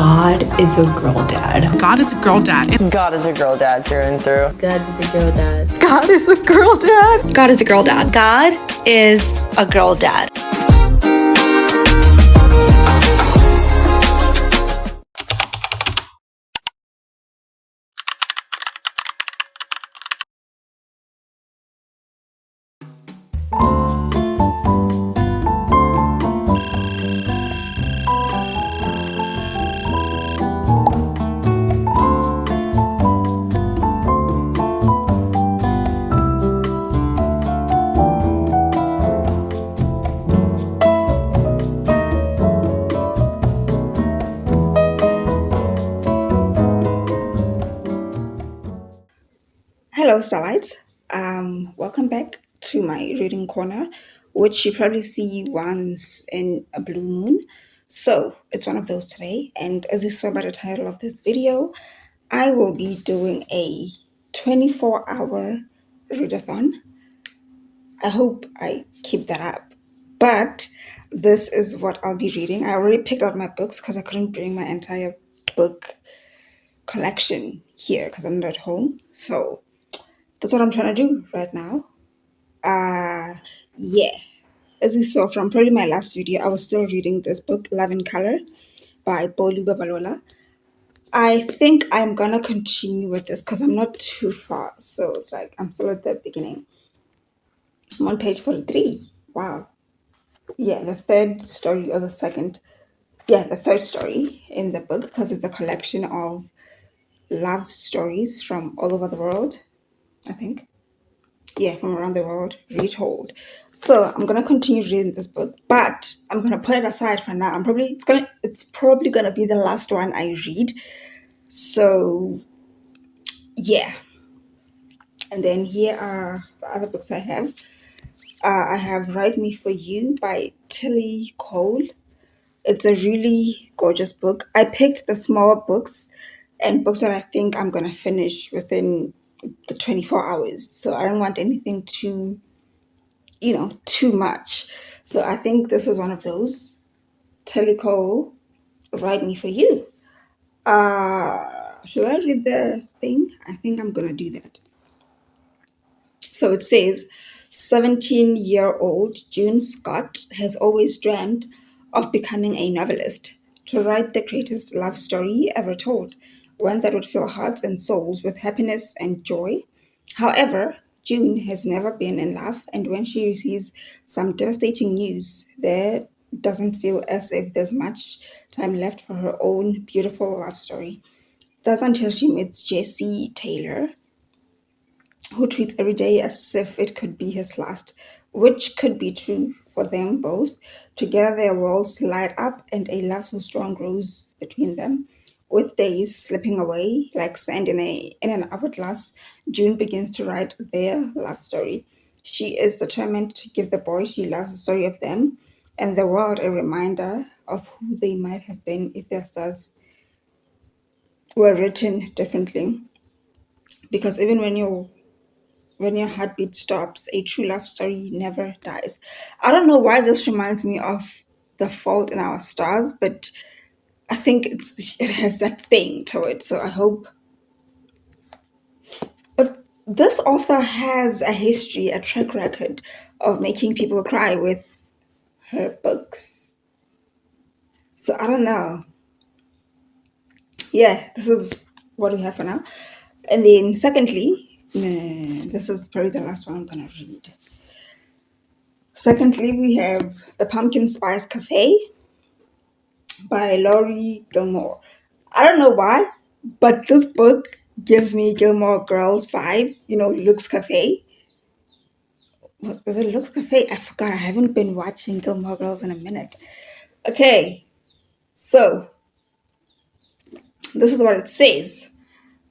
God is a girl dad. God is a girl dad. God is a girl dad through and through. God is a girl dad. God is a girl dad. God is a girl dad. God is a girl dad. Hello, starlights. Welcome back to my reading corner, which you probably see once in a blue moon. So it's one of those today, and as you saw by the title of this video, I will be doing a 24-hour readathon. I hope I keep that up. But this is what I'll be reading. I already picked out my books because I couldn't bring my entire book collection here because I'm not at home. So that's what I'm trying to do right now. Yeah. As you saw from probably my last video, I was still reading this book, Love in Color by Bolu Babalola. I think I'm gonna continue with this because I'm not too far. So it's like I'm still at the beginning. I'm on page 43. Wow. Yeah, the third story or the second. Yeah, the third story in the book because it's a collection of love stories from all over the world, I think. Yeah, from around the world, retold. So I'm gonna continue reading this book, but I'm gonna put it aside for now. It's probably gonna be the last one I read. So yeah. And then here are the other books I have. I have Write Me For You by Tilly Cole. It's a really gorgeous book. I picked the small books and books that I think I'm gonna finish within the 24 hours. So I don't want anything too much. So I think this is one of those. Tilly Cole, Write Me For You. Should I read the thing? I think I'm gonna do that. So it says, 17-year-old June Scott has always dreamt of becoming a novelist, to write the greatest love story ever told, one that would fill hearts and souls with happiness and joy. However, June has never been in love, and when she receives some devastating news, there doesn't feel as if there's much time left for her own beautiful love story. That's until she meets Jesse Taylor, who treats every day as if it could be his last, which could be true for them both. Together their worlds light up and a love so strong grows between them. With days slipping away like sand in an hourglass, June begins to write their love story. She is determined to give the boy she loves a story of them and the world a reminder of who they might have been if their stars were written differently. Because even when your heartbeat stops, a true love story never dies. I don't know why this reminds me of The Fault in Our Stars, but I think it has that thing to it. So I hope. But this author has a history, a track record of making people cry with her books. So I don't know. Yeah, this is what we have for now. And then secondly, this is probably the last one I'm gonna read. Secondly, we have The Pumpkin Spice Cafe by Laurie Gilmore. I don't know why, but this book gives me Gilmore Girls vibe. Lux Cafe. What is it? Lux Cafe? I forgot. I haven't been watching Gilmore Girls in a minute. Okay, so this is what it says.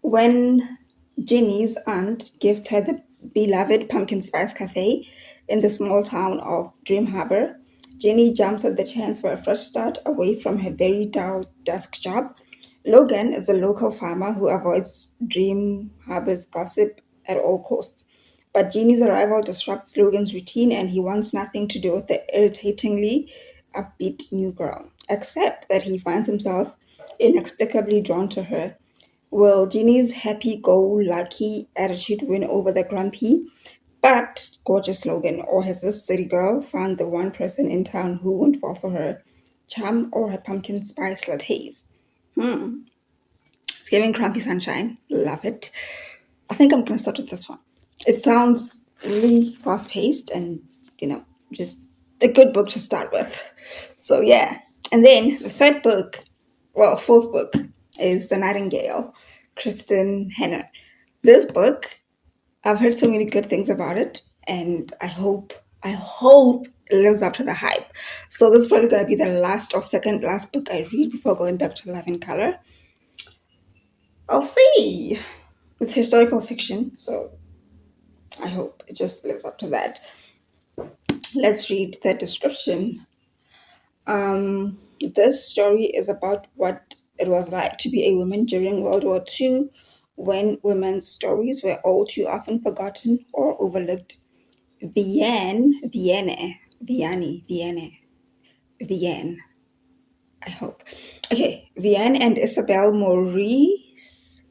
When Jenny's aunt gives her the beloved Pumpkin Spice Cafe in the small town of Dream Harbor, Jenny jumps at the chance for a fresh start away from her very dull desk job. Logan is a local farmer who avoids Dream Harbor's gossip at all costs. But Jenny's arrival disrupts Logan's routine and he wants nothing to do with the irritatingly upbeat new girl, except that he finds himself inexplicably drawn to her. Will Jeannie's happy-go-lucky attitude win over the grumpy but gorgeous slogan, or has this city girl found the one person in town who won't fall for her charm or her pumpkin spice lattes? It's giving Crumpy Sunshine. Love it. I think I'm gonna start with this one. It sounds really fast-paced and, just a good book to start with. So yeah. And then the fourth book is The Nightingale, Kristen Henner. This book, I've heard so many good things about it, and I hope it lives up to the hype. So this is probably gonna be the last or second last book I read before going back to Love in Color. I'll see. It's historical fiction, so I hope it just lives up to that. Let's read the description. This story is about what it was like to be a woman during World War II, when women's stories were all too often forgotten or overlooked. Vienne. I hope. Okay, Vienne and Isabel Maurice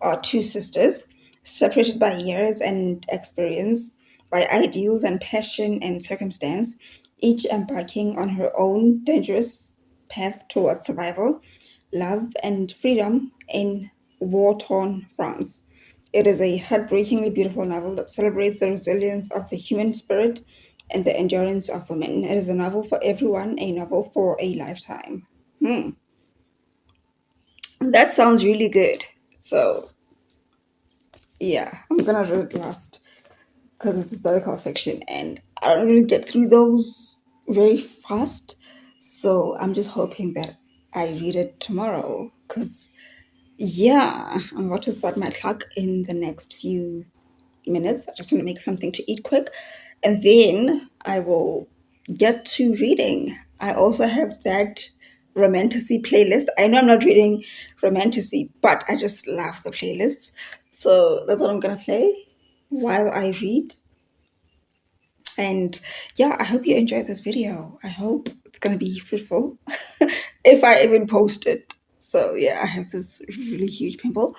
are two sisters, separated by years and experience, by ideals and passion and circumstance, each embarking on her own dangerous path towards survival, love, and freedom in war torn France. It is a heartbreakingly beautiful novel that celebrates the resilience of the human spirit and the endurance of women. It is a novel for everyone, a novel for a lifetime. That sounds really good. So, yeah, I'm gonna read it last because it's historical fiction and I don't really get through those very fast. So, I'm just hoping that I read it tomorrow because, yeah, I'm about to start my clock in the next few minutes. I just want to make something to eat quick, and then I will get to reading. I also have that romantasy playlist. I know I'm not reading romantasy, but I just love the playlist. So that's what I'm gonna play while I read. And yeah, I hope you enjoyed this video. I hope it's gonna be fruitful if I even post it. So yeah, I have this really huge pimple.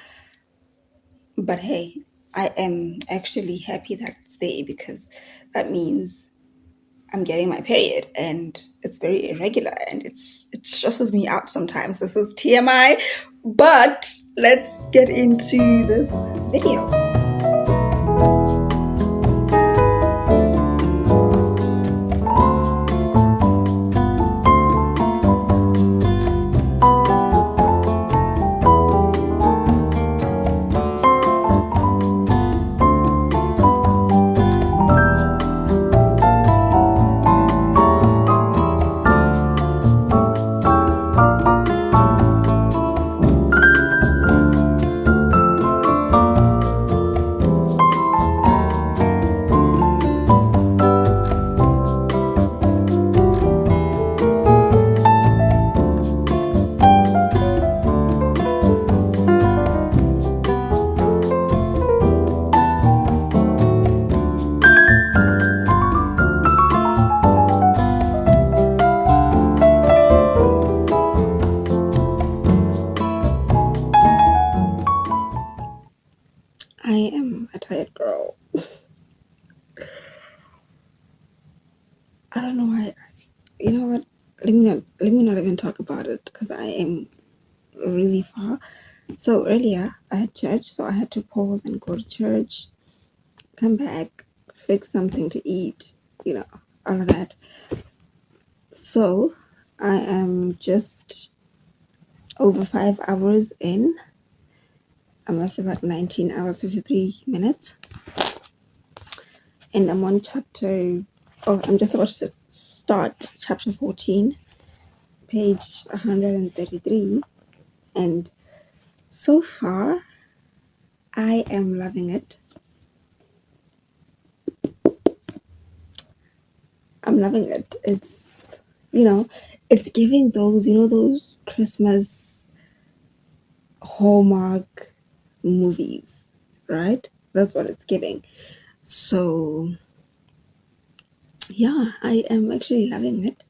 But hey, I am actually happy that it's there because that means I'm getting my period and it's very irregular and it stresses me out sometimes. This is TMI, but let's get into this video. I am a tired girl. I don't know why. You know what? Let me not even talk about it because I am really far. So earlier I had church, so I had to pause and go to church, come back, fix something to eat, all of that. So I am just over 5 hours in. I'm left with like 19 hours, 53 minutes. And I'm on I'm just about to start chapter 14, page 133. And so far, I am loving it. I'm loving it. It's giving those Christmas Hallmark movies, right? That's what it's giving. So, yeah, I am actually loving it.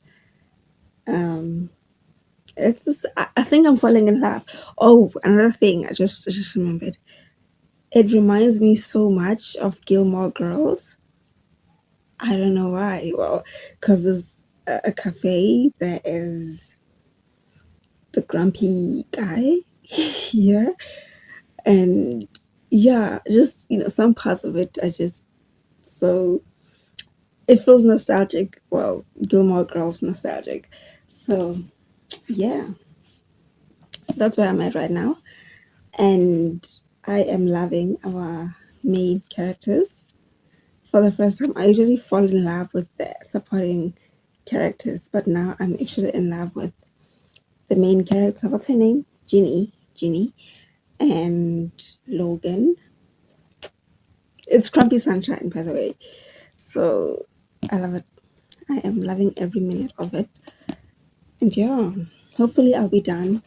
It's just, I think I'm falling in love. Oh, another thing I just remembered. It reminds me so much of Gilmore Girls. I don't know why. Well, because there's a cafe that is the grumpy guy here, and yeah, just some parts of it are just so it feels nostalgic. Well, Gilmore Girls nostalgic. So yeah, that's where I'm at right now, and I am loving our main characters. For the first time, I usually fall in love with the supporting characters, but now I'm actually in love with the main character. What's her name? Ginny, and Logan. It's Crumpy Sunshine, by the way. So I love it. I am loving every minute of it. And yeah, hopefully I'll be done.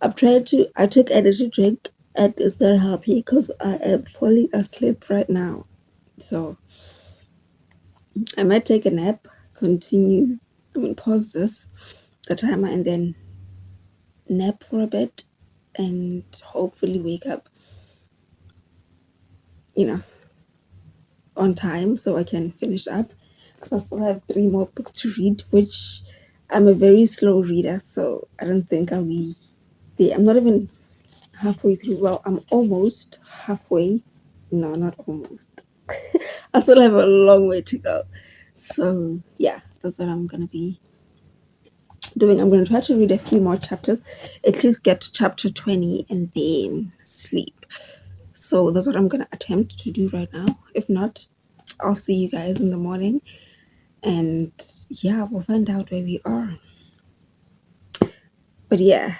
I took energy drink and it's not happy because I am falling asleep right now. So I might take a nap, pause the timer, and then nap for a bit and hopefully wake up, you know, on time so I can finish up. Because I still have 3 more books to read, which I'm a very slow reader, so I don't think I'll be there. I'm not even halfway through. Well, I'm almost halfway. No, not almost. I still have a long way to go. So yeah, that's what I'm gonna be doing. I'm gonna try to read a few more chapters, at least get to chapter 20 and then sleep. So that's what I'm gonna attempt to do right now. If not, I'll see you guys in the morning, and yeah, we'll find out where we are. But yeah,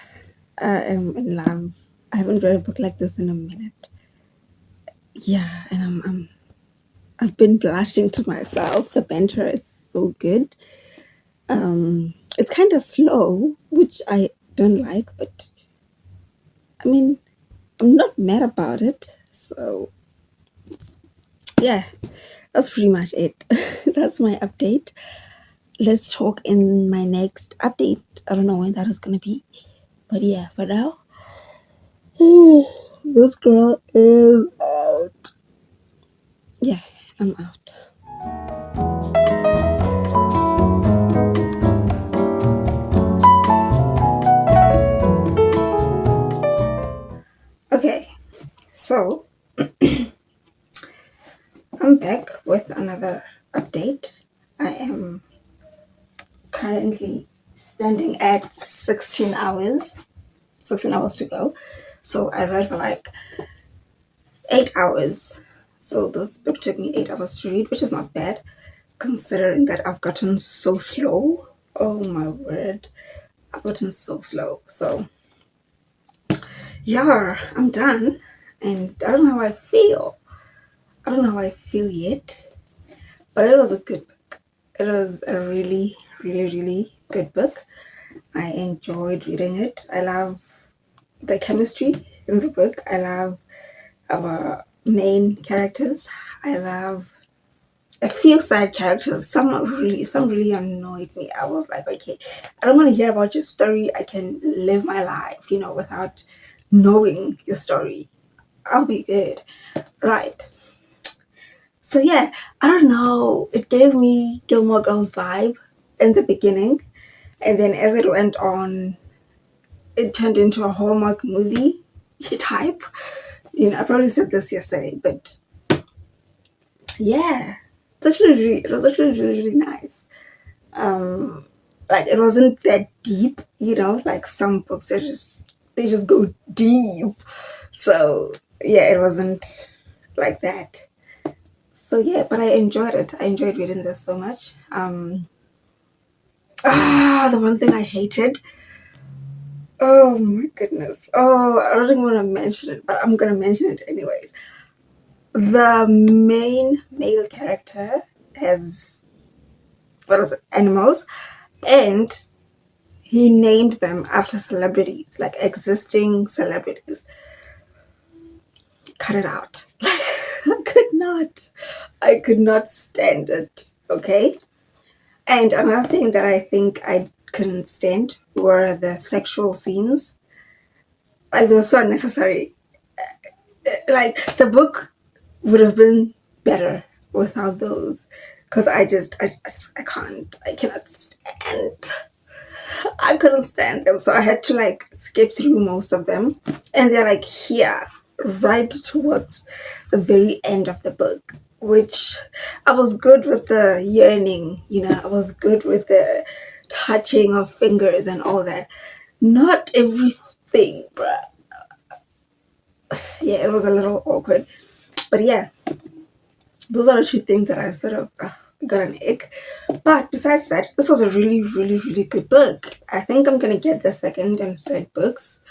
I am in love. I haven't read a book like this in a minute. Yeah, and I've been blushing to myself. The banter is so good. It's kind of slow, which I don't like, but I mean, I'm not mad about it. So yeah, that's pretty much it. That's my update. Let's talk in my next update. I don't know when that is gonna be, but yeah, for now, this girl is out. Yeah, I'm out. Okay, so I'm back with another update. I am currently standing at 16 hours to go. So I read for like 8 hours. So this book took me 8 hours to read, which is not bad considering that I've gotten so slow. Oh my word. I've gotten so slow. So yeah, I'm done. And I don't know how I feel. I don't know how I feel yet. But it was a good book. It was a really, really, really good book. I enjoyed reading it. I love the chemistry in the book. I love our main characters. I love a few side characters. Some really annoyed me. I was like, okay, I don't want to hear about your story. I can live my life, without knowing your story. I'll be good. Right. So yeah, I don't know. It gave me Gilmore Girls vibe in the beginning. And then as it went on, it turned into a Hallmark movie type. I probably said this yesterday, but yeah, it was actually really, really nice. Like it wasn't that deep, like some books they just go deep. So yeah, it wasn't like that. So yeah, but I enjoyed it. I enjoyed reading this so much. The one thing I hated. Oh my goodness. Oh, I don't even want to mention it, but I'm gonna mention it anyways. The main male character has animals, and he named them after celebrities, like existing celebrities. Cut it out. I could not stand it. Okay. And another thing that I think I couldn't stand were the sexual scenes. Like, they were so unnecessary. Like, the book would have been better without those. Because I can't, I cannot stand. I couldn't stand them. So I had to like skip through most of them. And they're like here, right towards the very end of the book, which I was good with the yearning, I was good with the touching of fingers and all that. Not everything, bruh. Yeah, it was a little awkward. But yeah, those are the two things that I sort of got an ick. But besides that, this was a really, really, really good book. I think I'm gonna get the second and third books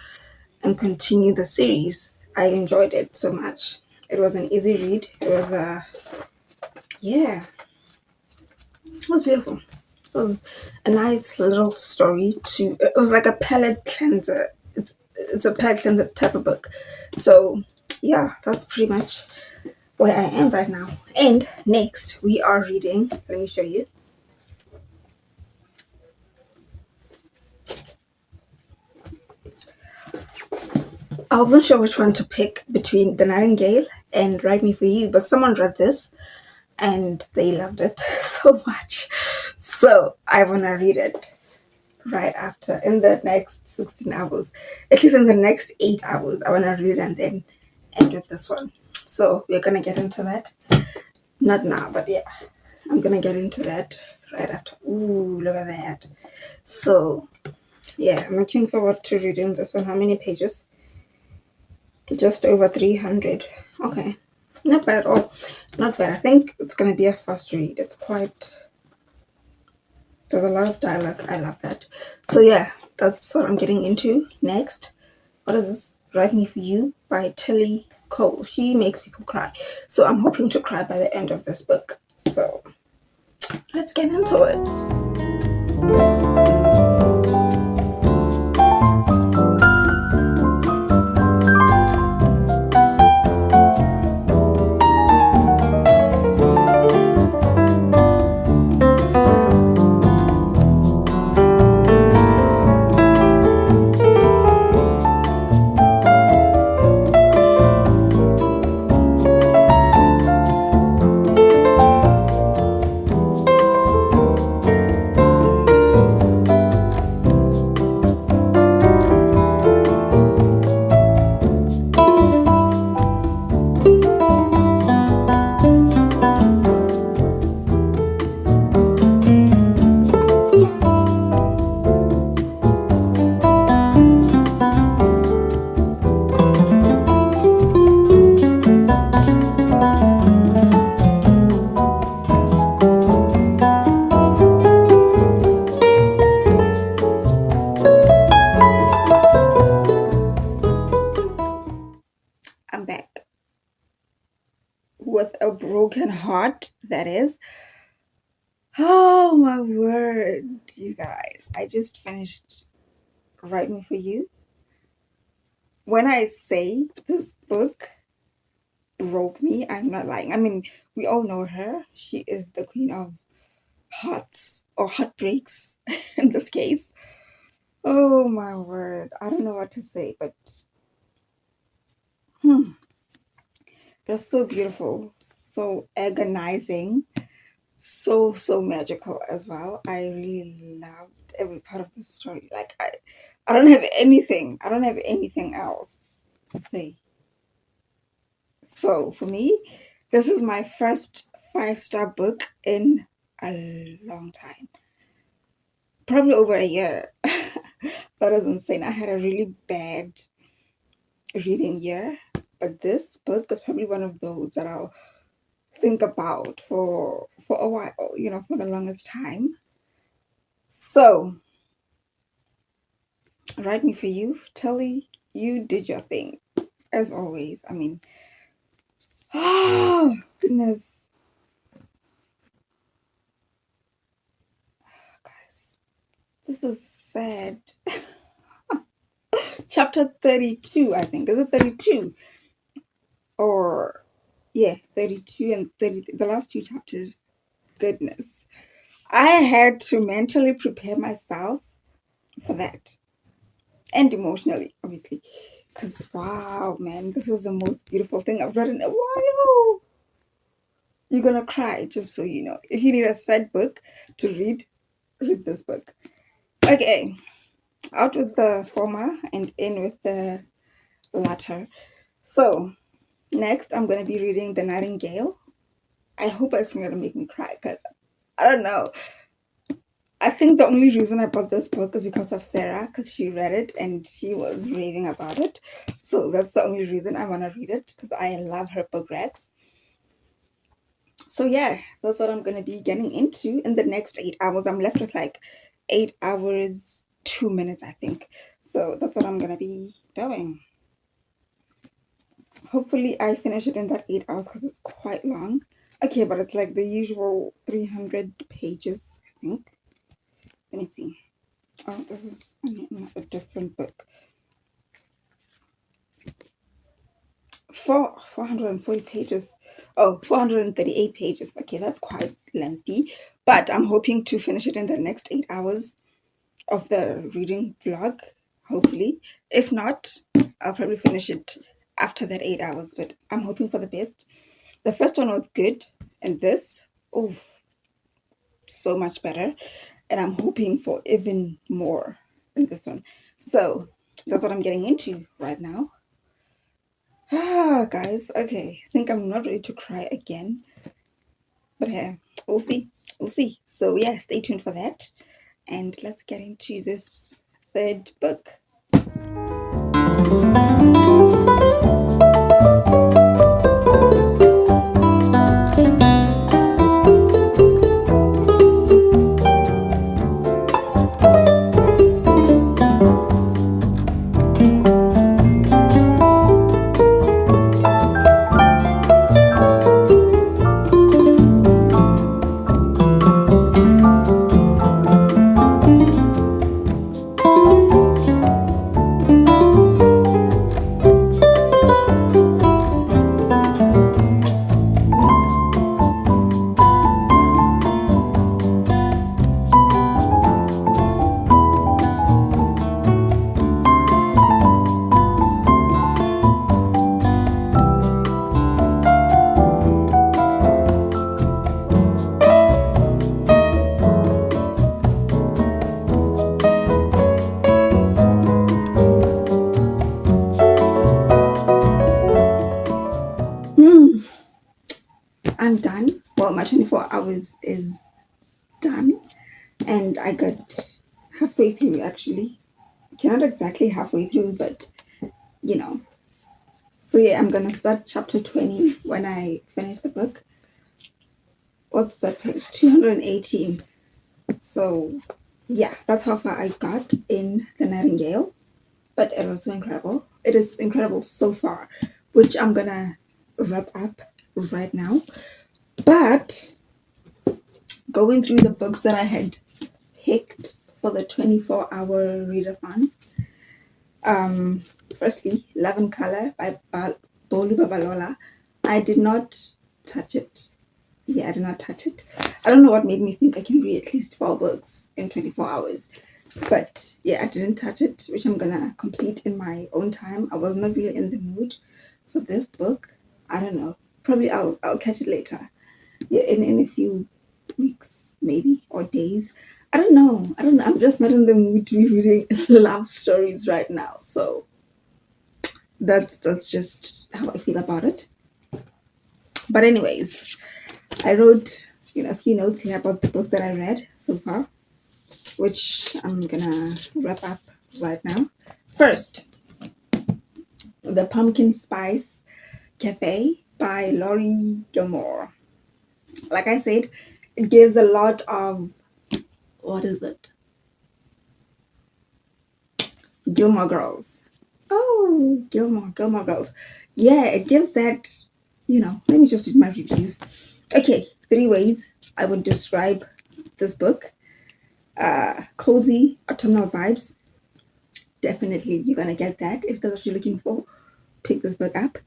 and continue the series. I enjoyed it so much. It was an easy read. It was it was beautiful. It was a nice little story to. It was like a palate cleanser. It's a palate cleanser type of book. So yeah, that's pretty much where I am right now. And next we are reading. Let me show you. I wasn't sure which one to pick between The Nightingale and Write Me For You, but someone read this and they loved it so much. So I want to read it right after, in the next 16 hours. At least in the next 8 hours, I want to read it and then end with this one. So we're going to get into that. Not now, but yeah, I'm going to get into that right after. Ooh, look at that. So yeah, I'm looking forward to reading this one. How many pages? Just over 300. Okay. Not bad at all. Not bad. I think it's going to be a fast read. It's quite... There's a lot of dialogue. I love that. So yeah, that's what I'm getting into next. What is this? Write Me For You by Tilly Cole. She makes people cry. So I'm hoping to cry by the end of this book. So let's get into it. I'm back with a broken heart, that is. Oh my word, you guys. I just finished Write Me For You. When I say this book broke me, I'm not lying. I mean, we all know her. She is the queen of hearts or heartbreaks in this case. Oh my word. I don't know what to say, but they're so beautiful, so agonizing, so magical as well. I really loved every part of the story. Like I don't have anything else to say. So for me, this is my first 5-star book in a long time, probably over a year. That is insane. I had a really bad reading year, but this book is probably one of those that I'll think about for a while, for the longest time. So Write Me For You, Telly, you did your thing as always. I mean, oh goodness, guys, this is sad. Chapter 32, I think. Is it 32? Or yeah, 32 and 30, the last two chapters. Goodness, I had to mentally prepare myself for that. And emotionally, obviously. Because, wow, man, this was the most beautiful thing I've read in a while. You're gonna cry, just so you know. If you need a sad book to read this book. Okay, out with the former and in with the latter. So, next I'm gonna be reading The Nightingale. I hope it's not gonna make me cry because I don't know. I think the only reason I bought this book is because of Sarah, because she read it and she was raving about it. So that's the only reason I want to read it, because I love her book recs. So yeah, that's what I'm going to be getting into in the next 8 hours. I'm left with like 8 hours, 2 minutes, I think. So that's what I'm going to be doing. Hopefully I finish it in that 8 hours because it's quite long. Okay, but it's like the usual 300 pages, I think. Let me see. Oh, this is a different book. 440 pages. Oh, 438 pages. Okay, that's quite lengthy. But I'm hoping to finish it in the next 8 hours of the reading vlog, hopefully. If not, I'll probably finish it after that 8 hours. But I'm hoping for the best. The first one was good, and this, oh, so much better. And I'm hoping for even more in this one. So that's what I'm getting into right now. Ah, guys, okay. I think I'm not ready to cry again. But yeah, we'll see. We'll see. So yeah, stay tuned for that. And let's get into this third book. I'm done. Well, my 24 hours is done. And I got halfway through, actually. Okay, not exactly halfway through, but you know. So yeah, I'm gonna start chapter 20 when I finish the book. What's that page? 218. So yeah, that's how far I got in The Nightingale. But it was so incredible. It is incredible so far, which I'm gonna wrap up right now. But going through the books that I had picked for the 24-hour readathon, firstly, Love and Color by Bolu Babalola. I did not touch it. Yeah, I did not touch it. I don't know what made me think I can read at least 4 books in 24 hours. But yeah, I didn't touch it, which I'm gonna complete in my own time. I was not really in the mood for this book. I don't know. Probably I'll catch it later. Yeah, in a few weeks, maybe, or days. I don't know. I'm just not in the mood to be reading love stories right now. So that's just how I feel about it. But anyways, I wrote a few notes here about the books that I read so far, which I'm gonna wrap up right now. First, The Pumpkin Spice Cafe by Laurie Gilmore. Like I said, it gives a lot of, what is it? Gilmore Girls. Oh, Gilmore Girls. Yeah, it gives that, let me just read my reviews. Okay, 3 ways I would describe this book. Cozy autumnal vibes. Definitely you're gonna get that. If that's what you're looking for, pick this book up.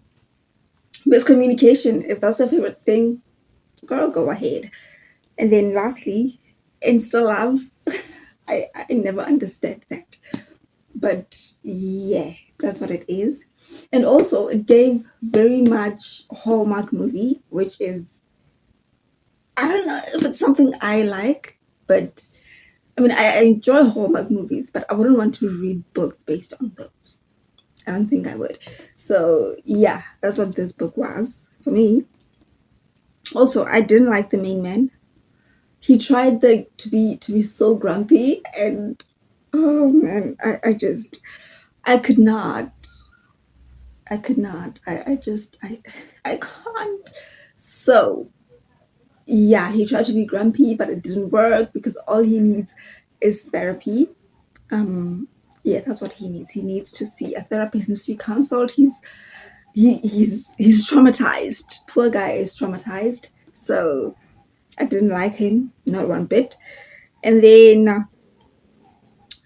Miscommunication, if that's your favorite thing, girl, go ahead. And then lastly, insta love. I never understand that. But yeah, that's what it is. And also, it gave very much Hallmark movie, which is, I don't know if it's something I like, but I mean, I enjoy Hallmark movies, but I wouldn't want to read books based on those. I don't think I would. So yeah, that's what this book was for me. Also, I didn't like the main man. He tried to be so grumpy, and oh man, I could not. I could not. I can't. So yeah, he tried to be grumpy, but it didn't work because all he needs is therapy. Um, yeah, that's what he needs. He needs to see a therapist, needs to be counseled. He's traumatized. Poor guy is traumatized. So I didn't like him, not one bit. And then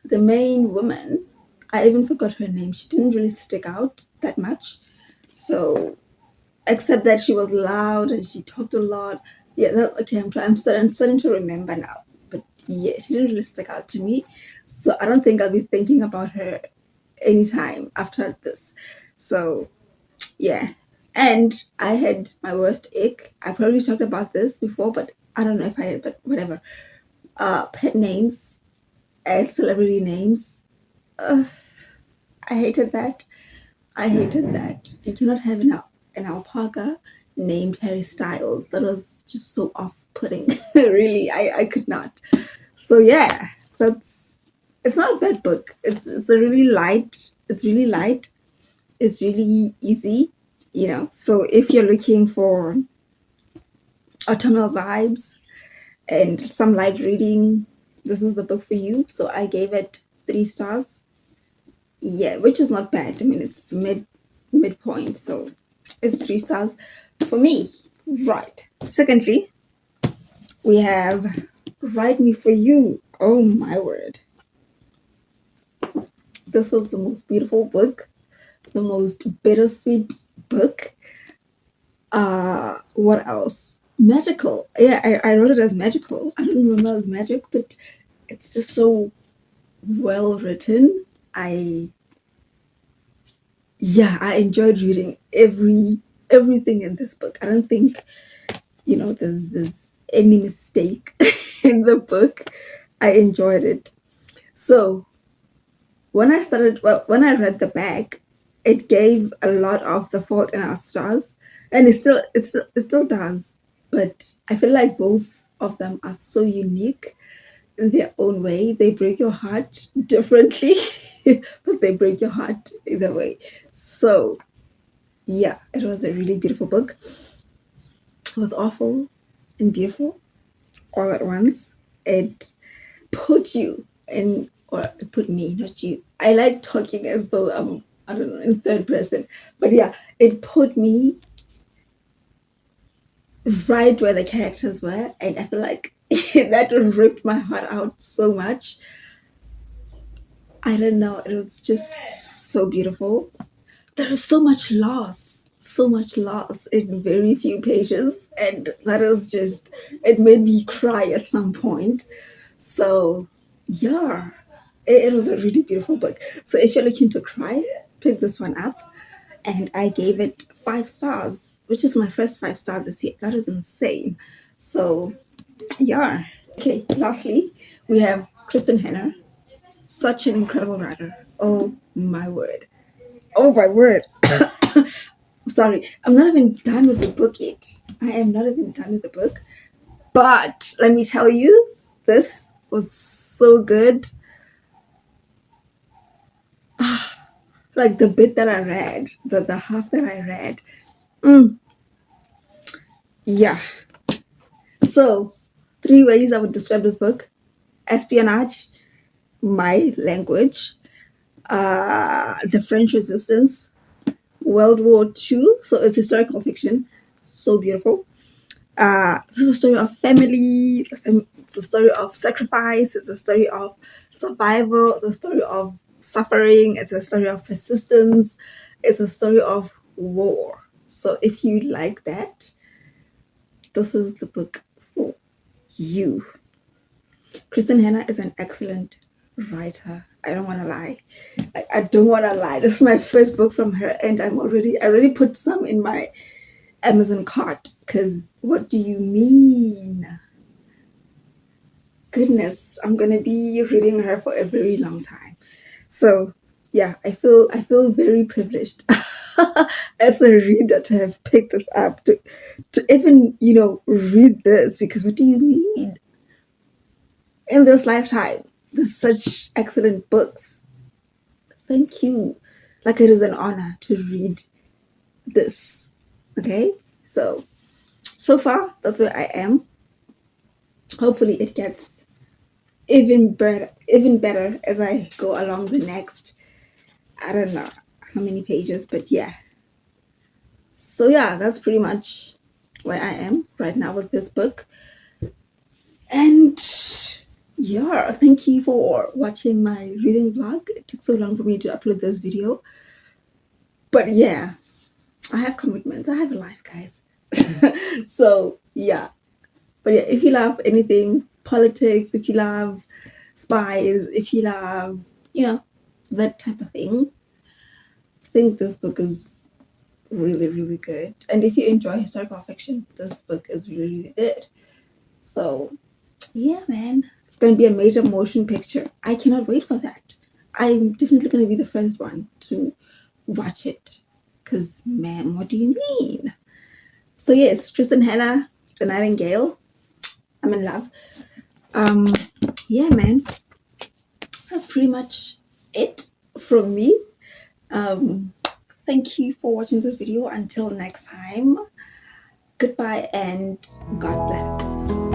the main woman, I even forgot her name. She didn't really stick out that much. So except that she was loud and she talked a lot. Yeah, okay. I'm starting to remember now. But yeah, she didn't really stick out to me. So I don't think I'll be thinking about her anytime after this. So yeah. And I had my worst ick. I probably talked about this before, but I don't know if I did, but whatever. Pet names and celebrity names. I hated that. I hated that. You cannot have an alpaca named Harry Styles. That was just so off-putting. Really, I could not. So yeah, it's not a bad book. It's a really light. It's really light. It's really easy, So if you're looking for autumnal vibes and some light reading, this is the book for you. So I gave it 3 stars. Yeah, which is not bad. I mean, it's the midpoint, so it's 3 stars for me. Right. Secondly, we have Write Me For You. Oh my word. This was the most beautiful book, the most bittersweet book. What else? Magical. Yeah, I wrote it as magical. I don't remember as magic, but it's just so well written. I enjoyed reading everything in this book. I don't think there's any mistake in the book. I enjoyed it. So when I read the back, it gave a lot of The Fault in Our Stars, and it still does. But I feel like both of them are so unique in their own way. They break your heart differently, but they break your heart either way. So yeah, it was a really beautiful book. It was awful and beautiful all at once. It put you in, or it put me, not you. I like talking as though I'm, I don't know, in third person. But yeah, it put me right where the characters were. And I feel like that ripped my heart out so much. I don't know. It was just so beautiful. There is so much loss in very few pages. And that is just, it made me cry at some point. So yeah, it was a really beautiful book. So if you're looking to cry, pick this one up. And I gave it 5 stars, which is my first 5 star this year. That is insane. So yeah. Okay, lastly, we have Kristen Henner. Such an incredible writer. Oh my word. Oh my word. Sorry, I'm not even done with the book yet. I am not even done with the book. But let me tell you, this was so good. Like the bit that I read, the half that I read. Yeah. So, 3 ways I would describe this book: espionage, my language, the French Resistance, World War II. So it's historical fiction. So beautiful. This is a story of family. It's a story of sacrifice. It's a story of survival. It's a story of suffering. It's a story of persistence. It's a story of war. So if you like that, this is the book for you. Kristen Hanna is an excellent writer. I don't want to lie. I don't want to lie. This is my first book from her, and I already put some in my Amazon cart. Because what do you mean? Goodness, I'm gonna be reading her for a very long time. So yeah, I feel very privileged as a reader to have picked this up to even read this, because what do you need in this lifetime? There's such excellent books. Thank you. Like, it is an honor to read this. Okay, so far that's where I am. Hopefully it gets even better as I go along the next, I don't know how many pages, but yeah. So yeah, that's pretty much where I am right now with this book. And yeah, thank you for watching my reading vlog. It took so long for me to upload this video, but yeah, I have commitments. I have a life, guys. So yeah, but yeah, if you love anything politics, if you love spies, if you love that type of thing, I think this book is really, really good. And if you enjoy historical fiction, this book is really, really good. So yeah, man, it's gonna be a major motion picture. I cannot wait for that. I'm definitely gonna be the first one to watch it, because man, what do you mean? So yes, Tristan Hanna, The Nightingale. I'm in love. Yeah, man, that's pretty much it from me. Thank you for watching this video. Until next time, goodbye and God bless.